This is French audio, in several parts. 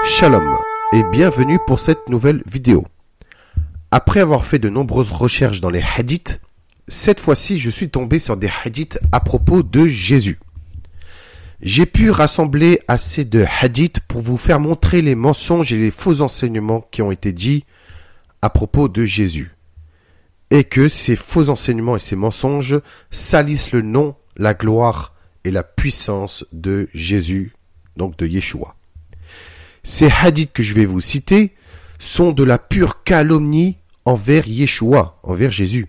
Shalom et bienvenue pour cette nouvelle vidéo. Après avoir fait de nombreuses recherches dans les hadiths, cette fois-ci je suis tombé sur des hadiths à propos de Jésus. J'ai pu rassembler assez de hadiths pour vous faire montrer les mensonges et les faux enseignements qui ont été dits à propos de Jésus. Et que ces faux enseignements et ces mensonges salissent le nom, la gloire et la puissance de Jésus, donc de Yeshua. Ces hadiths que je vais vous citer sont de la pure calomnie envers Yeshua, envers Jésus.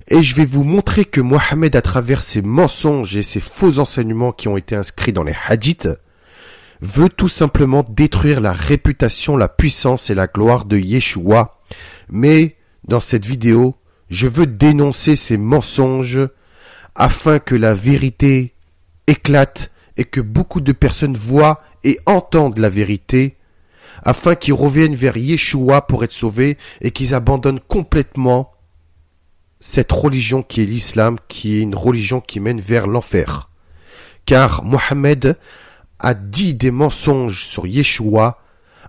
Et je vais vous montrer que Mohammed, à travers ses mensonges et ses faux enseignements qui ont été inscrits dans les hadiths, veut tout simplement détruire la réputation, la puissance et la gloire de Yeshua. Mais dans cette vidéo, je veux dénoncer ces mensonges afin que la vérité éclate et que beaucoup de personnes voient et entendent la vérité, afin qu'ils reviennent vers Yeshua pour être sauvés et qu'ils abandonnent complètement cette religion qui est l'islam, qui est une religion qui mène vers l'enfer. Car Mohammed a dit des mensonges sur Yeshua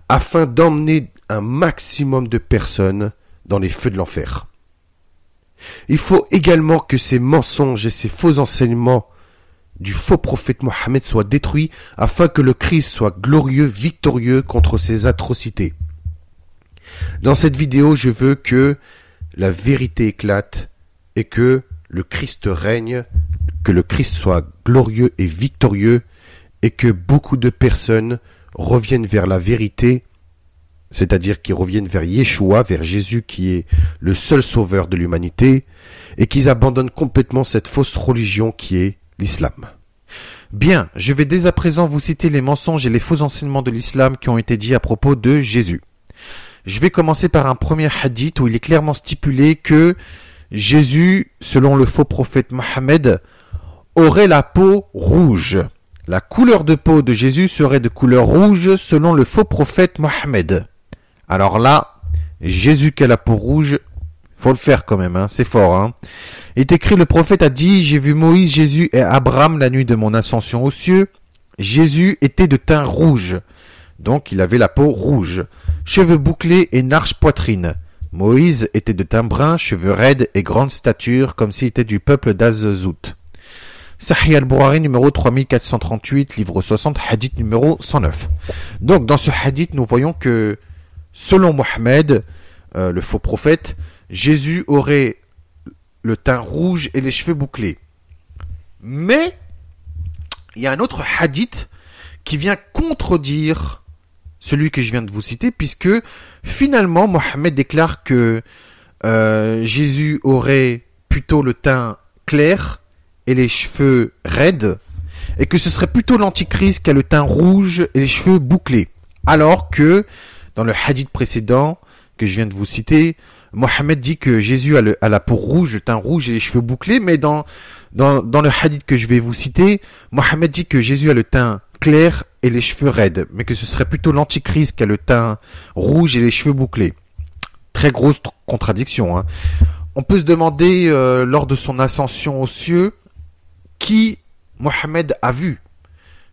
afin d'emmener un maximum de personnes dans les feux de l'enfer. Il faut également que ces mensonges et ces faux enseignements du faux prophète Mohammed soient détruits afin que le Christ soit glorieux, victorieux contre ces atrocités. Dans cette vidéo, je veux que la vérité éclate et que le Christ règne, que le Christ soit glorieux et victorieux et que beaucoup de personnes reviennent vers la vérité, c'est-à-dire qu'ils reviennent vers Yeshua, vers Jésus qui est le seul sauveur de l'humanité et qu'ils abandonnent complètement cette fausse religion qui est l'islam. Bien, je vais dès à présent vous citer les mensonges et les faux enseignements de l'islam qui ont été dits à propos de Jésus. Je vais commencer par un premier hadith où il est clairement stipulé que Jésus, selon le faux prophète Mohammed, aurait la peau rouge. La couleur de peau de Jésus serait de couleur rouge selon le faux prophète Mohammed. Alors là, Jésus qui a la peau rouge, faut le faire quand même, c'est fort. Il est écrit, le prophète a dit, j'ai vu Moïse, Jésus et Abraham la nuit de mon ascension aux cieux. Jésus était de teint rouge, donc il avait la peau rouge, cheveux bouclés et une large poitrine. Moïse était de teint brun, cheveux raides et grande stature, comme s'il était du peuple d'Azout. Sahih al-Bukhari numéro 3438, livre 60, hadith numéro 109. Donc dans ce hadith, nous voyons que, selon Mohammed, le faux prophète, Jésus aurait le teint rouge et les cheveux bouclés. Mais, il y a un autre hadith qui vient contredire celui que je viens de vous citer, puisque finalement, Mohammed déclare que Jésus aurait plutôt le teint clair et les cheveux raides, et que ce serait plutôt l'antichrist qui a le teint rouge et les cheveux bouclés. Alors que, dans le hadith précédent que je viens de vous citer, Mohammed dit que Jésus a la peau rouge, le teint rouge et les cheveux bouclés, mais dans le hadith que je vais vous citer, Mohammed dit que Jésus a le teint clair et les cheveux raides, mais que ce serait plutôt l'antichrist qui a le teint rouge et les cheveux bouclés. Très grosse contradiction. On peut se demander, lors de son ascension aux cieux, qui Mohammed a vu,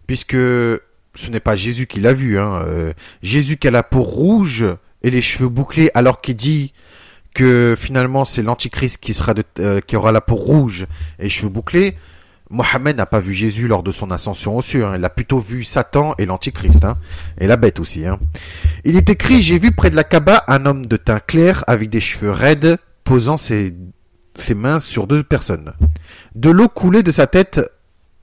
puisque ce n'est pas Jésus qui l'a vu. Jésus qui a la peau rouge et les cheveux bouclés, alors qu'il dit que finalement c'est l'antichrist qui aura la peau rouge et les cheveux bouclés. Mohammed n'a pas vu Jésus lors de son ascension aux cieux. Il a plutôt vu Satan et l'antichrist, et la bête aussi. Il est écrit, j'ai vu près de la Kaaba un homme de teint clair avec des cheveux raides posant ses mains sur deux personnes. De l'eau coulait de sa tête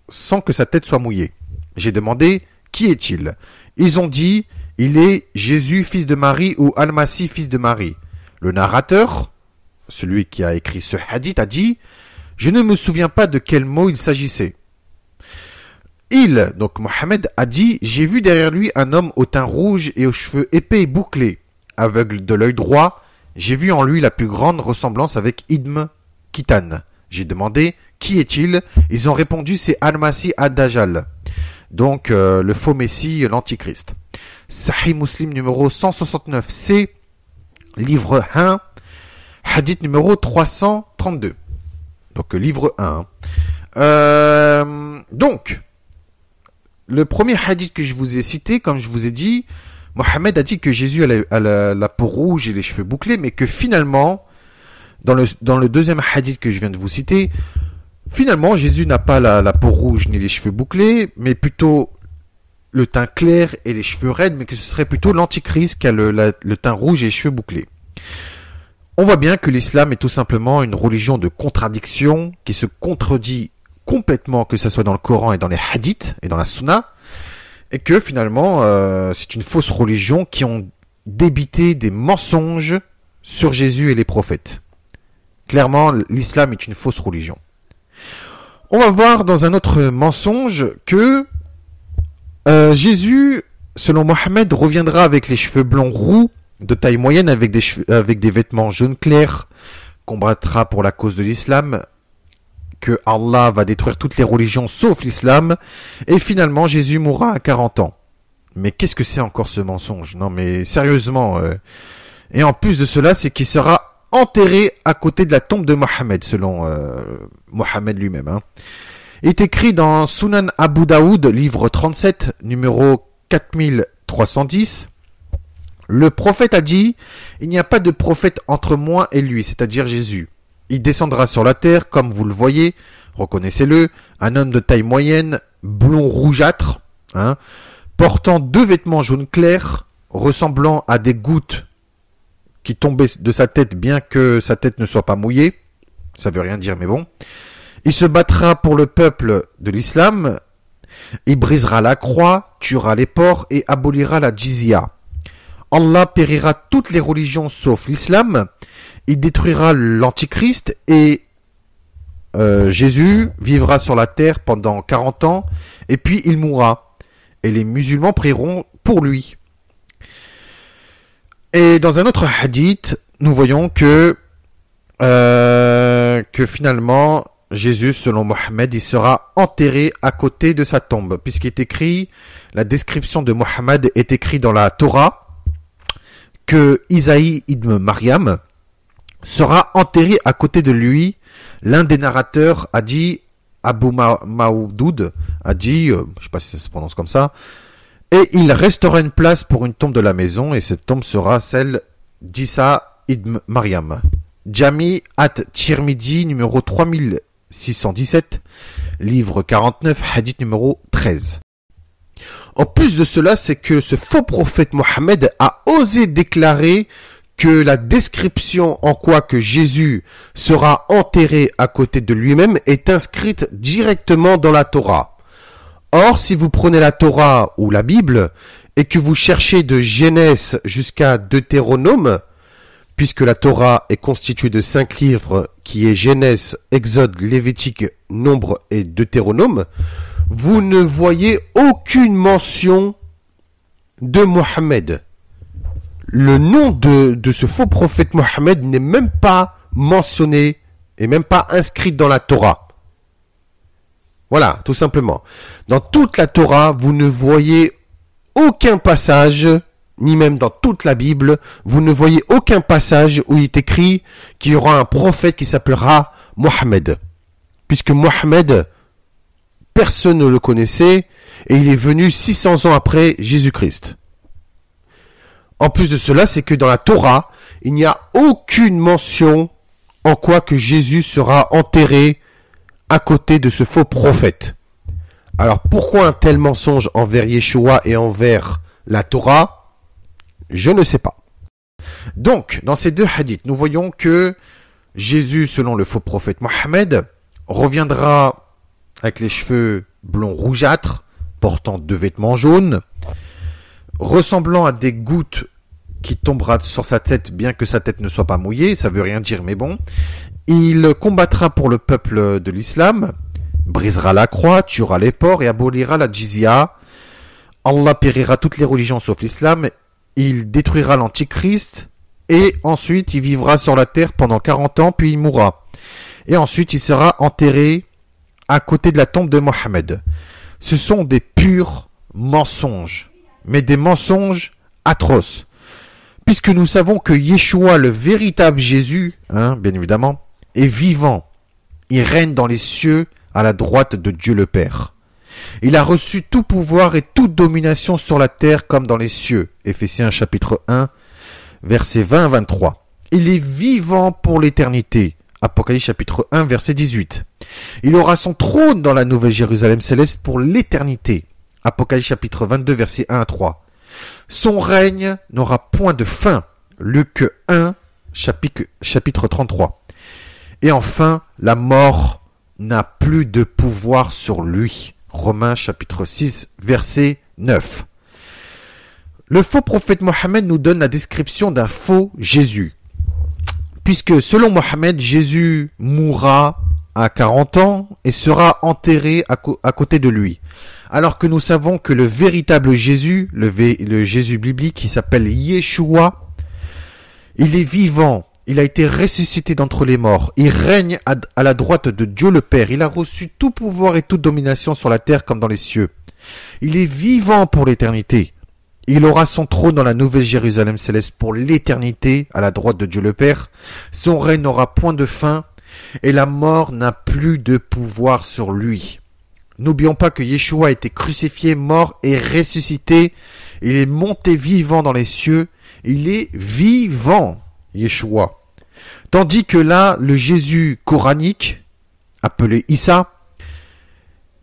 sans que sa tête soit mouillée. J'ai demandé, qui est-il? Ils ont dit, il est Jésus, fils de Marie, ou Al-Masih, fils de Marie. Le narrateur, celui qui a écrit ce hadith, a dit, je ne me souviens pas de quel mot il s'agissait. Donc Mohammed a dit, j'ai vu derrière lui un homme au teint rouge et aux cheveux épais et bouclés. Aveugle de l'œil droit, j'ai vu en lui la plus grande ressemblance avec Ibn Kitan. J'ai demandé, qui est-il? Ils ont répondu, c'est Al-Masih ad-Dajjal. Donc le faux messie, l'antichrist. Sahih Muslim numéro 169c, livre 1, hadith numéro 332. Donc livre 1. Donc, le premier hadith que je vous ai cité, comme je vous ai dit, Mohammed a dit que Jésus a la peau rouge et les cheveux bouclés, mais que finalement, dans le deuxième hadith que je viens de vous citer, finalement, Jésus n'a pas la peau rouge ni les cheveux bouclés, mais plutôt le teint clair et les cheveux raides, mais que ce serait plutôt l'antichrist qui a le teint rouge et les cheveux bouclés. On voit bien que l'islam est tout simplement une religion de contradiction qui se contredit complètement, que ce soit dans le Coran et dans les hadiths et dans la sunna, et que finalement c'est une fausse religion qui ont débité des mensonges sur Jésus et les prophètes. Clairement, l'islam est une fausse religion. On va voir dans un autre mensonge que Jésus, selon Mohammed, reviendra avec les cheveux blonds roux, de taille moyenne, avec des vêtements jaunes clairs, combattra pour la cause de l'islam, que Allah va détruire toutes les religions sauf l'islam, et finalement Jésus mourra à 40 ans. Mais qu'est-ce que c'est encore ce mensonge? Non mais sérieusement. Et en plus de cela, c'est qu'il sera enterré à côté de la tombe de Mohammed, selon Mohammed lui-même. Hein. Il est écrit dans Sunan Abu Daoud, livre 37, numéro 4310. Le prophète a dit, il n'y a pas de prophète entre moi et lui, c'est-à-dire Jésus. Il descendra sur la terre, comme vous le voyez, reconnaissez-le, un homme de taille moyenne, blond rougeâtre, hein, portant 2 vêtements jaunes clairs, ressemblant à des gouttes qui tombaient de sa tête, bien que sa tête ne soit pas mouillée. Ça veut rien dire, mais bon. Il se battra pour le peuple de l'islam, il brisera la croix, tuera les porcs et abolira la jizya. Allah périra toutes les religions sauf l'islam, il détruira l'antichrist et Jésus vivra sur la terre pendant 40 ans et puis il mourra. Et les musulmans prieront pour lui. Et dans un autre hadith, nous voyons que finalement, Jésus, selon Mohammed, il sera enterré à côté de sa tombe, puisqu'il est écrit, la description de Mohammed est écrite dans la Torah, que Isaïe ibn Maryam sera enterré à côté de lui. L'un des narrateurs a dit, Abu Maoudoud a dit, je ne sais pas si ça se prononce comme ça, et il restera une place pour une tombe de la maison, et cette tombe sera celle d'Isa ibn Maryam. Jami at-Tirmidhi, numéro 3617, livre 49, hadith numéro 13. En plus de cela, c'est que ce faux prophète Mohammed a osé déclarer que la description en quoi que Jésus sera enterré à côté de lui-même est inscrite directement dans la Torah. Or, si vous prenez la Torah ou la Bible et que vous cherchez de Genèse jusqu'à Deutéronome, puisque la Torah est constituée de 5 livres qui est Genèse, Exode, Lévitique, Nombre et Deutéronome, vous ne voyez aucune mention de Mohammed. Le nom de ce faux prophète Mohammed n'est même pas mentionné et même pas inscrit dans la Torah. Voilà, tout simplement. Dans toute la Torah, vous ne voyez aucun passage, ni même dans toute la Bible, vous ne voyez aucun passage où il est écrit qu'il y aura un prophète qui s'appellera Mohammed. Puisque Mohammed, personne ne le connaissait, et il est venu 600 ans après Jésus-Christ. En plus de cela, c'est que dans la Torah, il n'y a aucune mention en quoi que Jésus sera enterré à côté de ce faux prophète. Alors pourquoi un tel mensonge envers Yeshua et envers la Torah? Je ne sais pas. Donc, dans ces 2 hadiths, nous voyons que Jésus, selon le faux prophète Mohammed, reviendra avec les cheveux blonds rougeâtres, portant 2 vêtements jaunes, ressemblant à des gouttes qui tombera sur sa tête, bien que sa tête ne soit pas mouillée, ça veut rien dire, mais bon. Il combattra pour le peuple de l'islam, brisera la croix, tuera les porcs et abolira la jizya. Allah périra toutes les religions sauf l'islam, il détruira l'antichrist, et ensuite il vivra sur la terre pendant 40 ans, puis il mourra. Et ensuite il sera enterré à côté de la tombe de Mohammed. Ce sont des purs mensonges, mais des mensonges atroces. Puisque nous savons que Yeshua, le véritable Jésus, bien évidemment, est vivant. Il règne dans les cieux à la droite de Dieu le Père. Il a reçu tout pouvoir et toute domination sur la terre comme dans les cieux. Éphésiens chapitre 1, versets 20 à 23. Il est vivant pour l'éternité. Apocalypse chapitre 1, verset 18. Il aura son trône dans la nouvelle Jérusalem céleste pour l'éternité. Apocalypse chapitre 22, versets 1 à 3. Son règne n'aura point de fin. Luc 1, chapitre 33. Et enfin, la mort n'a plus de pouvoir sur lui. Romains chapitre 6, verset 9. Le faux prophète Mohammed nous donne la description d'un faux Jésus. Puisque selon Mohammed, Jésus mourra à 40 ans et sera enterré à côté de lui. Alors que nous savons que le véritable Jésus, le Jésus biblique qui s'appelle Yeshua, il est vivant, il a été ressuscité d'entre les morts, il règne à la droite de Dieu le Père, il a reçu tout pouvoir et toute domination sur la terre comme dans les cieux. Il est vivant pour l'éternité. Il aura son trône dans la nouvelle Jérusalem céleste pour l'éternité à la droite de Dieu le Père. Son règne n'aura point de fin et la mort n'a plus de pouvoir sur lui. N'oublions pas que Yeshua a été crucifié, mort et ressuscité. Il est monté vivant dans les cieux. Il est vivant, Yeshua. Tandis que là, le Jésus coranique, appelé Issa,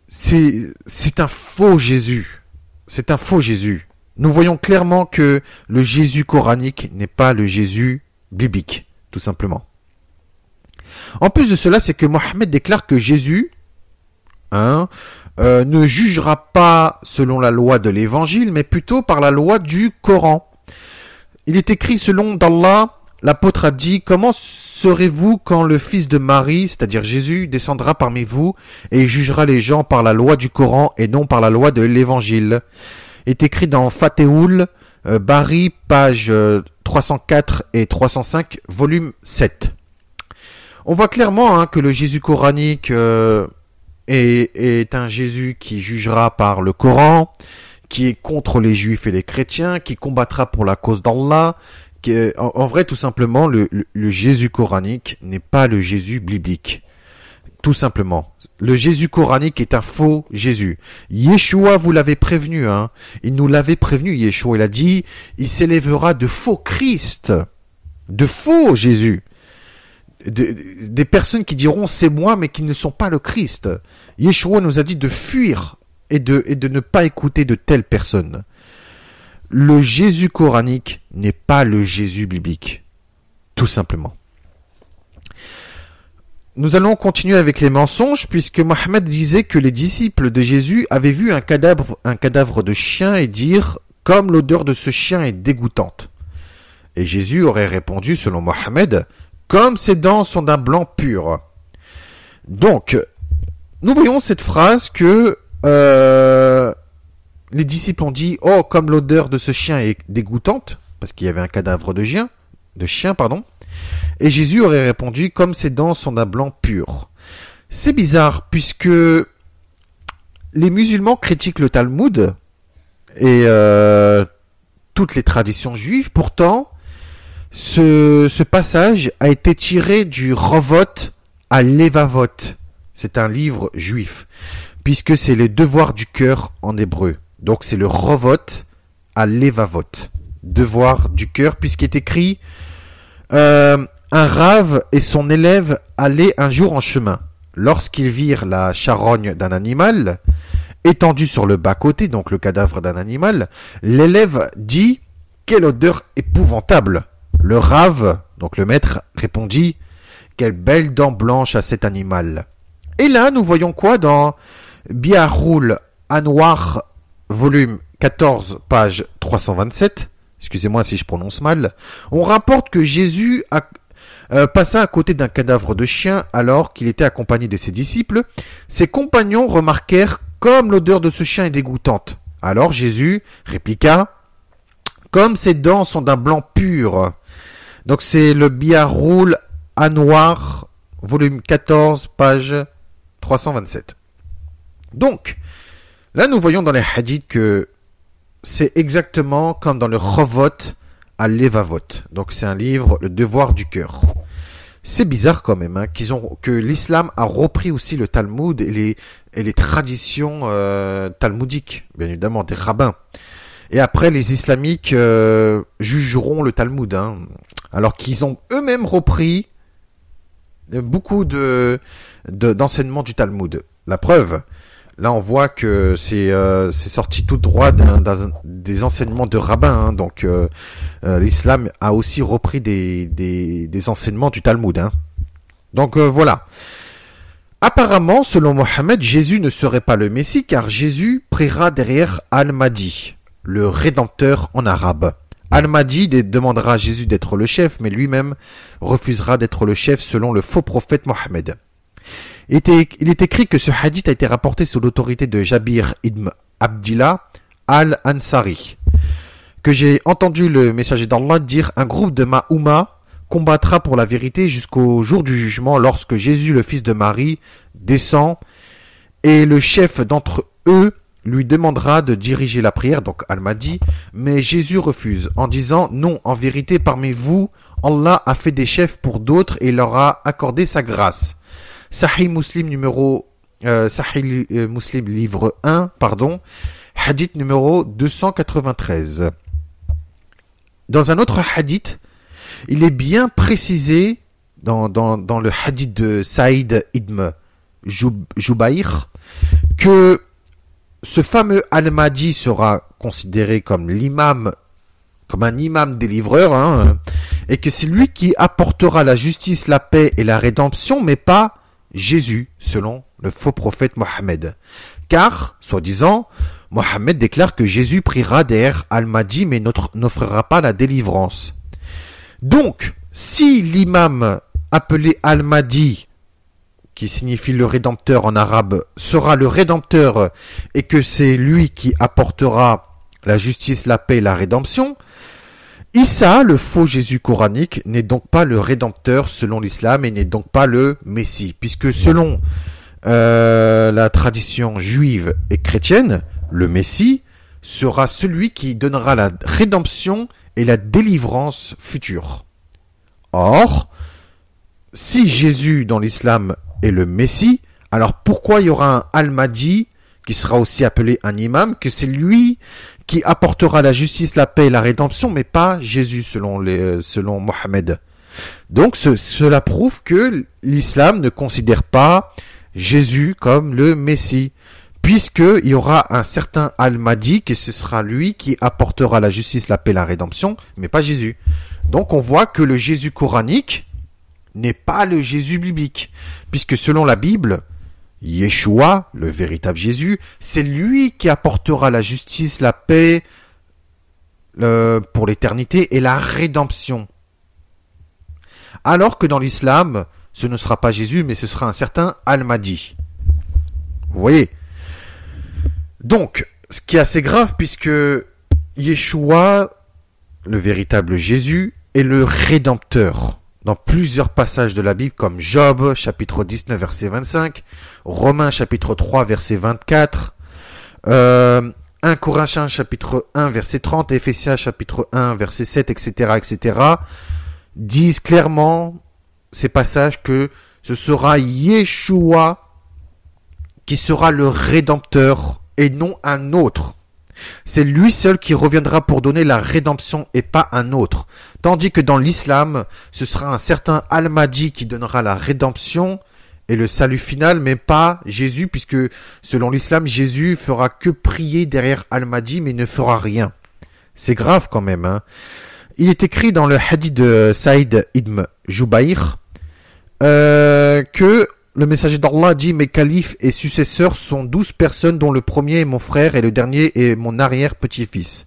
c'est un faux Jésus. C'est un faux Jésus. Nous voyons clairement que le Jésus coranique n'est pas le Jésus biblique, tout simplement. En plus de cela, c'est que Mohammed déclare que Jésus ne jugera pas selon la loi de l'évangile, mais plutôt par la loi du Coran. Il est écrit selon d'Allah, l'apôtre a dit, comment serez-vous quand le fils de Marie, c'est-à-dire Jésus, descendra parmi vous et jugera les gens par la loi du Coran et non par la loi de l'évangile. Est écrit dans Fatehul Bari, page 304 et 305, volume 7. On voit clairement que le Jésus coranique est un Jésus qui jugera par le Coran, qui est contre les Juifs et les chrétiens, qui combattra pour la cause d'Allah. En vrai, tout simplement, le Jésus coranique n'est pas le Jésus biblique. Tout simplement. Le Jésus coranique est un faux Jésus. Yeshua vous l'avez prévenu, Il nous l'avait prévenu, Yeshua. Il a dit, il s'élèvera de faux Christ, de faux Jésus. Des personnes qui diront c'est moi mais qui ne sont pas le Christ. Yeshua nous a dit de fuir et de ne pas écouter de telles personnes. Le Jésus coranique n'est pas le Jésus biblique. Tout simplement. Nous allons continuer avec les mensonges puisque Mohammed disait que les disciples de Jésus avaient vu un cadavre de chien et dire comme l'odeur de ce chien est dégoûtante. Et Jésus aurait répondu selon Mohammed comme ses dents sont d'un blanc pur. Donc, nous voyons cette phrase que les disciples ont dit « Oh, comme l'odeur de ce chien est dégoûtante », parce qu'il y avait un cadavre de chien, et Jésus aurait répondu « Comme ses dents sont d'un blanc pur ». C'est bizarre, puisque les musulmans critiquent le Talmud et toutes les traditions juives, pourtant, ce passage a été tiré du Rovot à Levavot. C'est un livre juif, puisque c'est les devoirs du cœur en hébreu. Donc c'est le Rovot à Levavot. Devoir du cœur, puisqu'il est écrit un rave et son élève allaient un jour en chemin. Lorsqu'ils virent la charogne d'un animal étendue sur le bas-côté, donc le cadavre d'un animal, l'élève dit « Quelle odeur épouvantable !» Le rave, donc le maître, répondit « Quelle belle dent blanche à cet animal !» Et là, nous voyons quoi dans Biharul Anwar, volume 14, page 327. Excusez-moi si je prononce mal. On rapporte que Jésus passa à côté d'un cadavre de chien alors qu'il était accompagné de ses disciples. Ses compagnons remarquèrent comme l'odeur de ce chien est dégoûtante. Alors Jésus répliqua « Comme ses dents sont d'un blanc pur ». Donc c'est le Biharul Anwar, volume 14, page 327. Donc, là nous voyons dans les hadiths que c'est exactement comme dans le Rovot à Levavot. Donc c'est un livre, le devoir du cœur. C'est bizarre quand même, hein, que l'islam a repris aussi le Talmud et les traditions talmudiques, bien évidemment, des rabbins. Et après, les islamiques jugeront le Talmud, hein, alors qu'ils ont eux-mêmes repris beaucoup d'enseignements du Talmud. La preuve, là on voit que c'est sorti tout droit des enseignements de rabbins, hein, donc l'islam a aussi repris des enseignements du Talmud. Hein. Donc voilà. Apparemment, selon Mohammed, Jésus ne serait pas le Messie car Jésus priera derrière Al-Mahdi, le Rédempteur en arabe. Al-Mahdi demandera à Jésus d'être le chef, mais lui-même refusera d'être le chef selon le faux prophète Mohammed. Il est écrit que ce hadith a été rapporté sous l'autorité de Jabir ibn Abdillah al-Ansari, que j'ai entendu le messager d'Allah dire: un groupe de ma Oumma combattra pour la vérité jusqu'au jour du jugement lorsque Jésus, le fils de Marie, descend et le chef d'entre eux lui demandera de diriger la prière, donc Al-Mahdi, mais Jésus refuse en disant: non, en vérité parmi vous, Allah a fait des chefs pour d'autres et leur a accordé sa grâce. Sahih Muslim Muslim livre 1, hadith numéro 293. Dans un autre hadith, il est bien précisé dans le hadith de Saïd ibn Jubayr que ce fameux Al-Mahdi sera considéré comme un imam délivreur, hein, et que c'est lui qui apportera la justice, la paix et la rédemption, mais pas Jésus, selon le faux prophète Mohammed. Car, soi-disant, Mohammed déclare que Jésus priera derrière Al-Mahdi, mais n'offrira pas la délivrance. Donc, si l'imam appelé Al-Mahdi, qui signifie le Rédempteur en arabe, sera le Rédempteur et que c'est lui qui apportera la justice, la paix et la rédemption, Issa, le faux Jésus coranique, n'est donc pas le Rédempteur selon l'islam et n'est donc pas le Messie, puisque selon la tradition juive et chrétienne, le Messie sera celui qui donnera la rédemption et la délivrance future. Or, si Jésus dans l'islam est le Messie, alors pourquoi il y aura un Al-Mahdi qui sera aussi appelé un imam, que c'est lui qui apportera la justice, la paix et la rédemption, mais pas Jésus selon Mohammed. Donc cela prouve que l'islam ne considère pas Jésus comme le Messie, puisqu'il y aura un certain Al-Mahdi, que ce sera lui qui apportera la justice, la paix et la rédemption, mais pas Jésus. Donc on voit que le Jésus coranique n'est pas le Jésus biblique, puisque selon la Bible, Yeshua, le véritable Jésus, c'est lui qui apportera la justice, la paix pour l'éternité et la rédemption. Alors que dans l'islam, ce ne sera pas Jésus, mais ce sera un certain Al-Mahdi. Vous voyez ? Donc, ce qui est assez grave, puisque Yeshua, le véritable Jésus, est le Rédempteur. Dans plusieurs passages de la Bible, comme Job, chapitre 19, verset 25, Romains, chapitre 3, verset 24, 1 Corinthiens, chapitre 1, verset 30, Éphésiens, chapitre 1, verset 7, etc., etc., disent clairement, ces passages, que ce sera Yeshua qui sera le Rédempteur et non un autre. C'est lui seul qui reviendra pour donner la rédemption et pas un autre. Tandis que dans l'islam, ce sera un certain Al-Mahdi qui donnera la rédemption et le salut final, mais pas Jésus, puisque selon l'islam, Jésus fera que prier derrière Al-Mahdi, mais ne fera rien. C'est grave quand même. Hein. Il est écrit dans le hadith de Saïd ibn Jubayr que le messager d'Allah dit: mes califes et successeurs sont 12 personnes, dont le premier est mon frère et le dernier est mon arrière-petit-fils.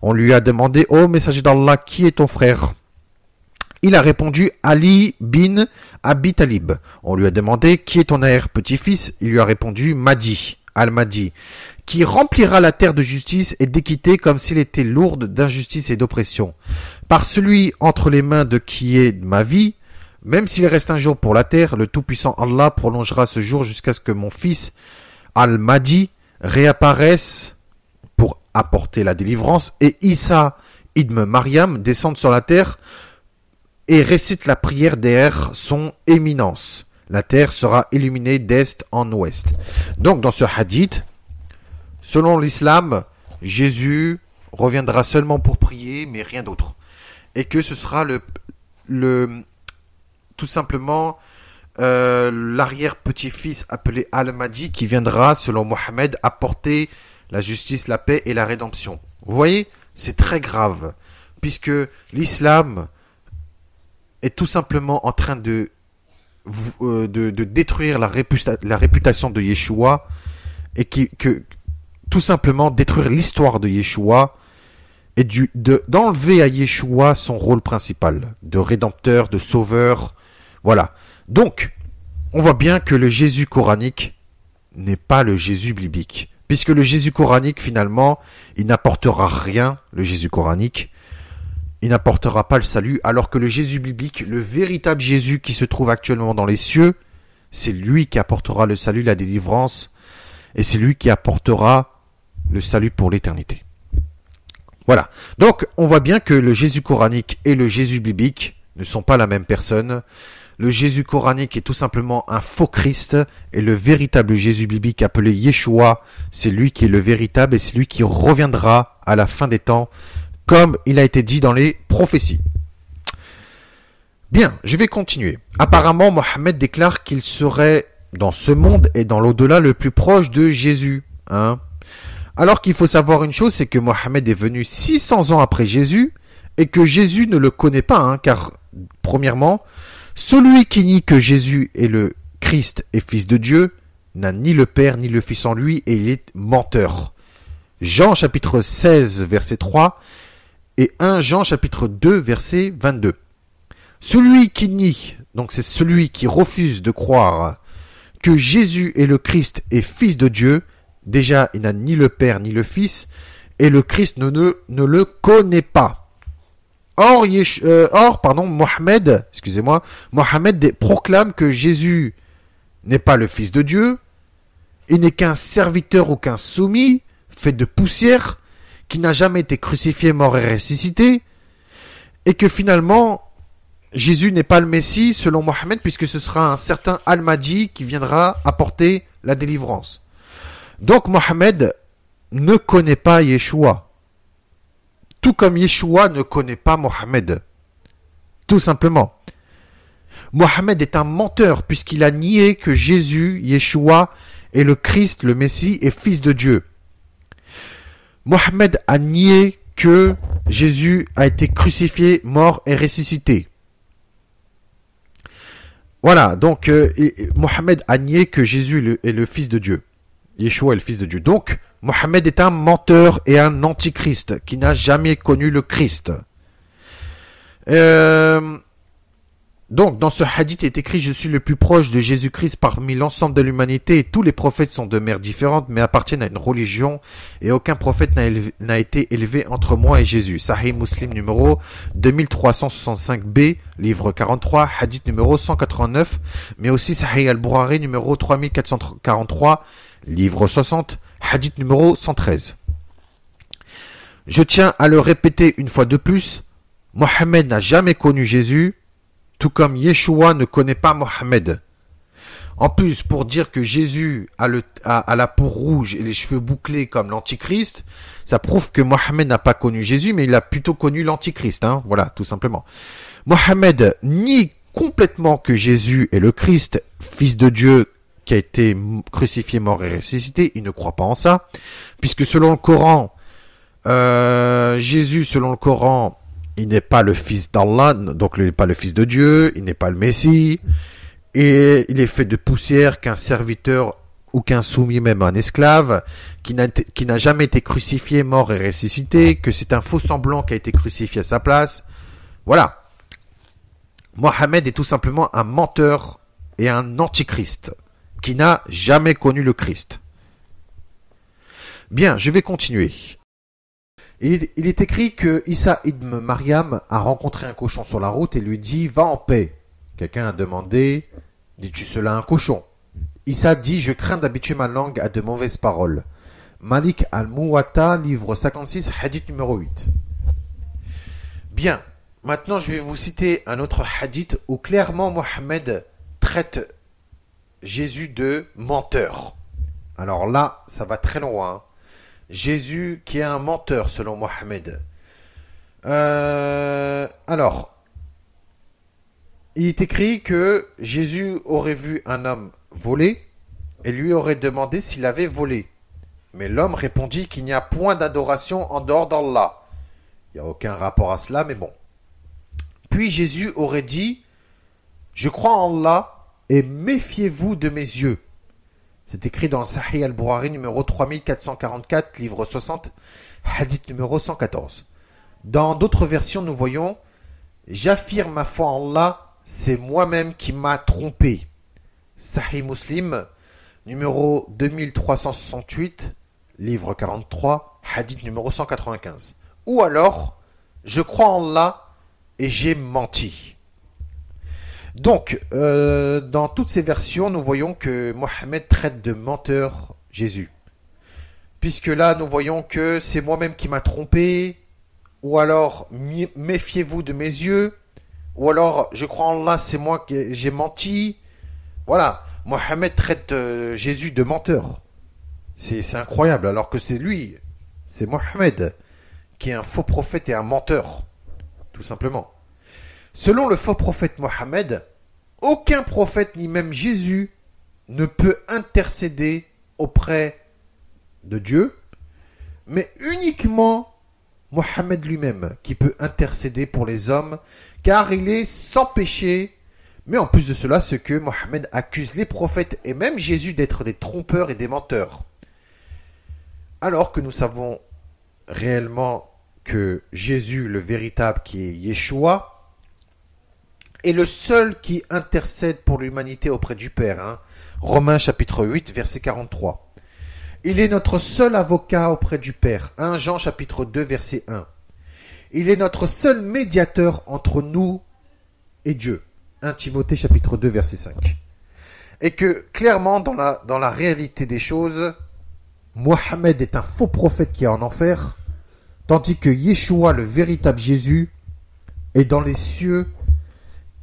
On lui a demandé: ô messager d'Allah, qui est ton frère? Il a répondu: Ali bin Abi Talib. On lui a demandé: qui est ton arrière-petit-fils? Il lui a répondu: Mahdi, Al-Mahdi, qui remplira la terre de justice et d'équité comme s'il était lourde d'injustice et d'oppression. Par celui entre les mains de qui est ma vie, même s'il reste un jour pour la terre, le Tout-Puissant Allah prolongera ce jour jusqu'à ce que mon fils Al-Mahdi réapparaisse pour apporter la délivrance et Issa ibn Maryam descende sur la terre et récite la prière derrière son éminence. La terre sera illuminée d'est en ouest. Donc dans ce hadith, selon l'islam, Jésus reviendra seulement pour prier, mais rien d'autre. Et que ce sera tout simplement l'arrière-petit-fils appelé Al-Mahdi qui viendra, selon Mohammed, apporter la justice, la paix et la rédemption. Vous voyez, c'est très grave, puisque l'islam est tout simplement en train de détruire la réputation de Yeshua et tout simplement détruire l'histoire de Yeshua et d'enlever à Yeshua son rôle principal de rédempteur, de sauveur. Voilà. Donc, on voit bien que le Jésus coranique n'est pas le Jésus biblique. Puisque le Jésus coranique, finalement, il n'apportera rien, le Jésus coranique. Il n'apportera pas le salut, alors que le Jésus biblique, le véritable Jésus qui se trouve actuellement dans les cieux, c'est lui qui apportera le salut, la délivrance, et c'est lui qui apportera le salut pour l'éternité. Voilà. Donc, on voit bien que le Jésus coranique et le Jésus biblique ne sont pas la même personne. Le Jésus coranique est tout simplement un faux Christ, et le véritable Jésus biblique appelé Yeshua, c'est lui qui est le véritable, et c'est lui qui reviendra à la fin des temps, comme il a été dit dans les prophéties. Bien, je vais continuer. Apparemment, Mohammed déclare qu'il serait, dans ce monde et dans l'au-delà, le plus proche de Jésus. Alors qu'il faut savoir une chose, c'est que Mohammed est venu 600 ans après Jésus, et que Jésus ne le connaît pas, car, premièrement, celui qui nie que Jésus est le Christ et Fils de Dieu, n'a ni le Père ni le Fils en lui, et il est menteur. Jean chapitre 16, verset 3, et 1 Jean chapitre 2 verset 22. Celui qui nie, donc c'est celui qui refuse de croire que Jésus est le Christ et Fils de Dieu, déjà il n'a ni le Père ni le Fils, et le Christ ne le connaît pas. Mohammed proclame que Jésus n'est pas le Fils de Dieu, il n'est qu'un serviteur ou qu'un soumis, fait de poussière, qui n'a jamais été crucifié, mort et ressuscité, et que finalement, Jésus n'est pas le Messie selon Mohammed, puisque ce sera un certain Al-Mahdi qui viendra apporter la délivrance. Donc Mohammed ne connaît pas Yeshua, tout comme Yeshua ne connaît pas Mohammed. Tout simplement. Mohammed est un menteur, puisqu'il a nié que Jésus, Yeshua, est le Christ, le Messie et Fils de Dieu. Mohammed a nié que Jésus a été crucifié, mort et ressuscité. Voilà, donc Mohammed a nié que Jésus est le Fils de Dieu. Yeshua est le Fils de Dieu. Donc, Mohammed est un menteur et un antichrist qui n'a jamais connu le Christ. Donc, dans ce hadith est écrit « Je suis le plus proche de Jésus-Christ parmi l'ensemble de l'humanité et tous les prophètes sont de mères différentes mais appartiennent à une religion et aucun prophète n'a été élevé entre moi et Jésus. » Sahih Muslim numéro 2365b, livre 43, hadith numéro 189, mais aussi Sahih Al-Bukhari numéro 3443, livre 60, hadith numéro 113. Je tiens à le répéter une fois de plus, Mohammed n'a jamais connu Jésus, tout comme Yeshua ne connaît pas Mohammed. En plus, pour dire que Jésus a la peau rouge et les cheveux bouclés comme l'Antichrist, ça prouve que Mohammed n'a pas connu Jésus, mais il a plutôt connu l'Antichrist. Voilà, tout simplement. Mohammed nie complètement que Jésus est le Christ, Fils de Dieu, qui a été crucifié, mort et ressuscité. Il ne croit pas en ça, puisque selon le Coran, Jésus, selon le Coran, il n'est pas le fils d'Allah, donc il n'est pas le fils de Dieu, il n'est pas le Messie, et il est fait de poussière qu'un serviteur ou qu'un soumis, même un esclave, qui n'a jamais été crucifié, mort et ressuscité, que c'est un faux semblant qui a été crucifié à sa place. Voilà. Mohammed est tout simplement un menteur et un antichrist, qui n'a jamais connu le Christ. Bien, je vais continuer. Il est écrit que Isa ibn Maryam a rencontré un cochon sur la route et lui dit « Va en paix ». Quelqu'un a demandé « Dis-tu cela à un cochon ?» Isa dit « Je crains d'habituer ma langue à de mauvaises paroles ». Malik al-Muwatta, livre 56, hadith numéro 8. Bien, Maintenant, je vais vous citer un autre hadith où clairement Mohammed traite Jésus de menteur. Alors là, ça va très loin. Jésus qui est un menteur selon Mohammed. Alors, il est écrit que Jésus aurait vu un homme voler et lui aurait demandé s'il avait volé. Mais l'homme répondit qu'il n'y a point d'adoration en dehors d'Allah. Il n'y a aucun rapport à cela, mais bon. Puis Jésus aurait dit « Je crois en Allah et méfiez-vous de mes yeux ». C'est écrit dans le Sahih al-Bukhari numéro 3444, livre 60, hadith numéro 114. Dans d'autres versions, nous voyons « J'affirme ma foi en Allah, c'est moi-même qui m'a trompé ». Sahih Muslim, numéro 2368, livre 43, hadith numéro 195. Ou alors « Je crois en Allah et j'ai menti ». Donc, dans toutes ces versions, nous voyons que Mohammed traite de menteur Jésus. Puisque là, nous voyons que c'est moi-même qui m'a trompé, ou alors méfiez-vous de mes yeux, ou alors je crois en Allah, c'est moi qui j'ai menti. Voilà, Mohammed traite Jésus de menteur. C'est incroyable, alors que c'est lui, c'est Mohammed, qui est un faux prophète et un menteur, tout simplement. Selon le faux prophète Mohammed, aucun prophète ni même Jésus ne peut intercéder auprès de Dieu, mais uniquement Mohammed lui-même qui peut intercéder pour les hommes, car il est sans péché. Mais en plus de cela, ce que Mohammed accuse les prophètes et même Jésus d'être des trompeurs et des menteurs. Alors que nous savons réellement que Jésus, le véritable qui est Yeshua, est le seul qui intercède pour l'humanité auprès du Père. Romains chapitre 8, verset 43. Il est notre seul avocat auprès du Père. 1 Jean chapitre 2, verset 1. Il est notre seul médiateur entre nous et Dieu. 1 Timothée chapitre 2, verset 5. Et que clairement, dans la réalité des choses, Mohammed est un faux prophète qui est en enfer, tandis que Yeshua, le véritable Jésus, est dans les cieux,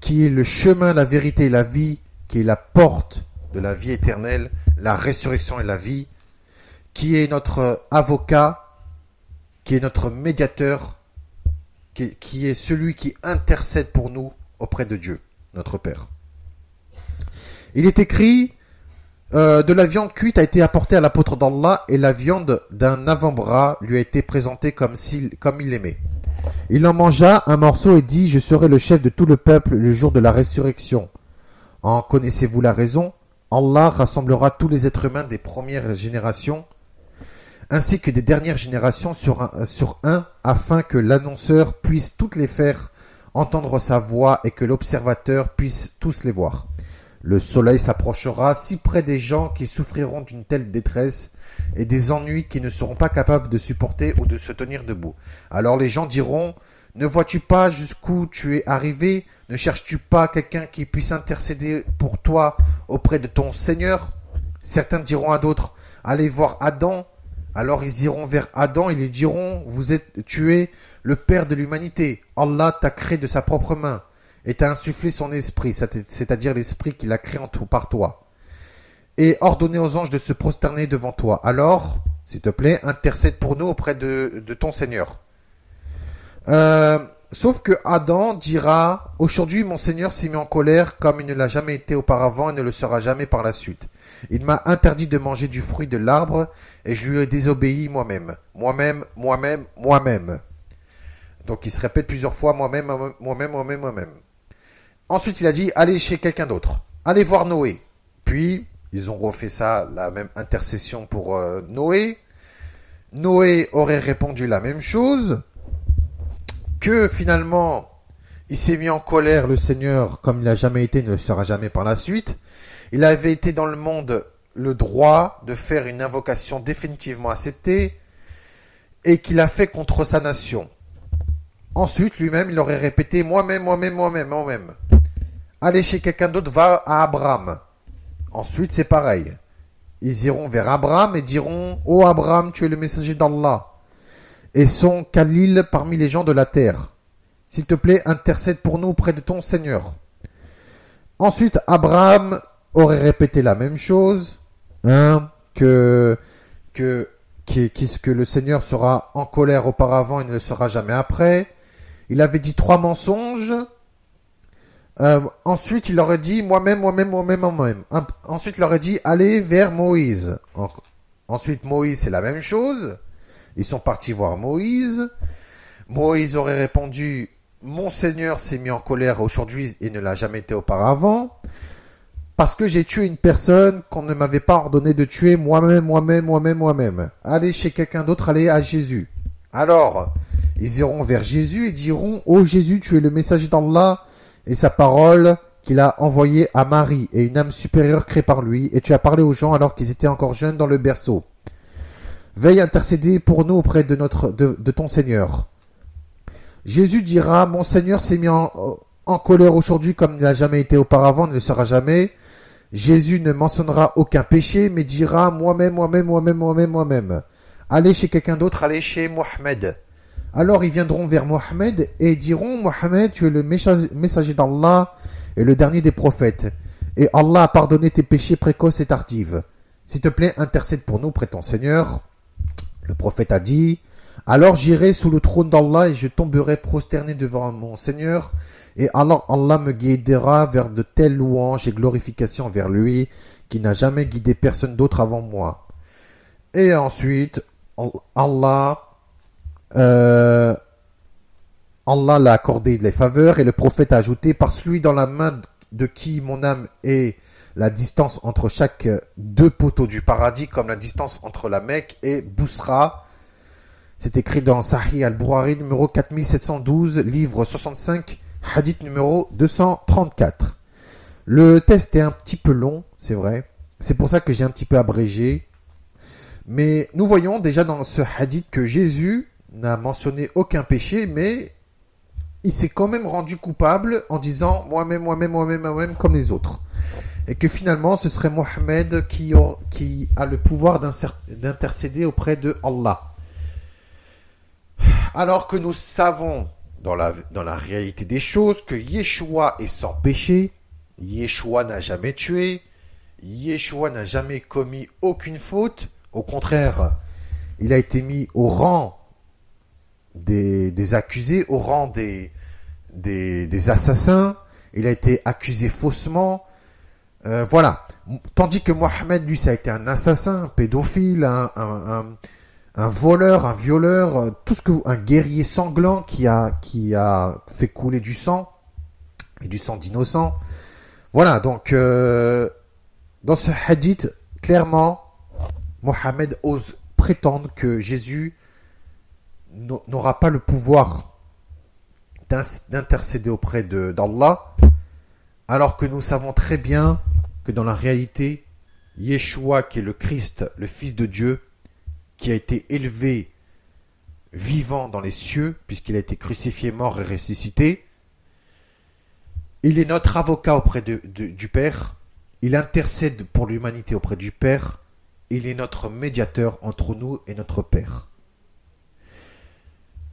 qui est le chemin, la vérité et la vie, qui est la porte de la vie éternelle, la résurrection et la vie, qui est notre avocat, qui est notre médiateur, qui est celui qui intercède pour nous auprès de Dieu, notre Père. Il est écrit, de la viande cuite a été apportée à l'apôtre d'Allah et la viande d'un avant-bras lui a été présentée comme il l'aimait. Il en mangea un morceau et dit « Je serai le chef de tout le peuple le jour de la résurrection. » En connaissez-vous la raison? Allah rassemblera tous les êtres humains des premières générations ainsi que des dernières générations sur un afin que l'annonceur puisse toutes les faire entendre sa voix et que l'observateur puisse tous les voir. Le soleil s'approchera si près des gens qui souffriront d'une telle détresse et des ennuis qui ne seront pas capables de supporter ou de se tenir debout. Alors les gens diront, ne vois-tu pas jusqu'où tu es arrivé? Ne cherches-tu pas quelqu'un qui puisse intercéder pour toi auprès de ton Seigneur? Certains diront à d'autres, allez voir Adam. Alors ils iront vers Adam et lui diront, tu es le père de l'humanité. Allah t'a créé de sa propre main et t'a insufflé son esprit, c'est-à-dire l'esprit qu'il a créé par toi, et ordonné aux anges de se prosterner devant toi. Alors, s'il te plaît, intercède pour nous auprès de ton Seigneur. Sauf que Adam dira, aujourd'hui mon Seigneur s'est mis en colère comme il ne l'a jamais été auparavant et ne le sera jamais par la suite. Il m'a interdit de manger du fruit de l'arbre et je lui ai désobéi moi-même. Moi-même. Donc il se répète plusieurs fois, moi-même. Ensuite, il a dit, allez chez quelqu'un d'autre. Allez voir Noé. Puis, ils ont refait ça, la même intercession pour Noé. Noé aurait répondu la même chose. Que finalement, il s'est mis en colère, le Seigneur, comme il n'a jamais été, ne le sera jamais par la suite. Il avait été dans le monde le droit de faire une invocation définitivement acceptée et qu'il a fait contre sa nation. Ensuite, lui-même, il aurait répété moi-même. Allez chez quelqu'un d'autre, va à Abraham. Ensuite, c'est pareil. Ils iront vers Abraham et diront « Oh Abraham, tu es le messager d'Allah et son Khalil parmi les gens de la terre. S'il te plaît, intercède pour nous auprès de ton Seigneur. Ensuite, Abraham aurait répété la même chose, que le Seigneur sera en colère auparavant et ne le sera jamais après. Il avait dit 3 mensonges. Ensuite, il aurait dit moi-même. Ensuite, il aurait dit allez vers Moïse. Ensuite, Moïse, c'est la même chose. Ils sont partis voir Moïse. Moïse aurait répondu mon Seigneur s'est mis en colère aujourd'hui et ne l'a jamais été auparavant. Parce que j'ai tué une personne qu'on ne m'avait pas ordonné de tuer moi-même. Allez chez quelqu'un d'autre, allez à Jésus. Alors, ils iront vers Jésus et diront « Oh Jésus, tu es le messager d'Allah et sa parole qu'il a envoyée à Marie et une âme supérieure créée par lui et tu as parlé aux gens alors qu'ils étaient encore jeunes dans le berceau. Veille intercéder pour nous auprès de ton Seigneur. » Jésus dira « Mon Seigneur s'est mis en colère aujourd'hui comme il n'a jamais été auparavant, ne le sera jamais. » Jésus ne mentionnera aucun péché, mais dira moi-même. Allez chez quelqu'un d'autre, allez chez Mohammed. Alors ils viendront vers Mohammed et diront Mohammed, tu es le messager d'Allah et le dernier des prophètes. Et Allah a pardonné tes péchés précoces et tardives. S'il te plaît, intercède pour nous près ton Seigneur. Le prophète a dit alors j'irai sous le trône d'Allah et je tomberai prosterné devant mon Seigneur. Et alors Allah me guidera vers de telles louanges et glorifications vers lui qui n'a jamais guidé personne d'autre avant moi. Et ensuite, Allah l'a accordé les faveurs et le prophète a ajouté par celui dans la main de qui mon âme est la distance entre chaque 2 poteaux du paradis comme la distance entre la Mecque et Bousra. C'est écrit dans Sahih al-Bukhari numéro 4712, livre 65, hadith numéro 234. Le test est un petit peu long, c'est vrai. C'est pour ça que j'ai un petit peu abrégé. Mais nous voyons déjà dans ce hadith que Jésus n'a mentionné aucun péché, mais il s'est quand même rendu coupable en disant moi-même comme les autres. Et que finalement ce serait Mohammed qui a le pouvoir d'intercéder auprès de Allah. Alors que nous savons dans la réalité des choses que Yeshua est sans péché, Yeshua n'a jamais tué, Yeshua n'a jamais commis aucune faute, au contraire, il a été mis au rang des accusés, au rang des assassins, il a été accusé faussement, voilà. Tandis que Mohammed, lui, ça a été un assassin, un pédophile, un voleur, un violeur, un guerrier sanglant qui a fait couler du sang et du sang d'innocents. Voilà, donc dans ce hadith, clairement, Mohammed ose prétendre que Jésus n'aura pas le pouvoir d'intercéder auprès d'Allah, alors que nous savons très bien que dans la réalité, Yeshua, qui est le Christ, le Fils de Dieu, qui a été élevé vivant dans les cieux, puisqu'il a été crucifié, mort et ressuscité. Il est notre avocat auprès du Père. Il intercède pour l'humanité auprès du Père. Il est notre médiateur entre nous et notre Père.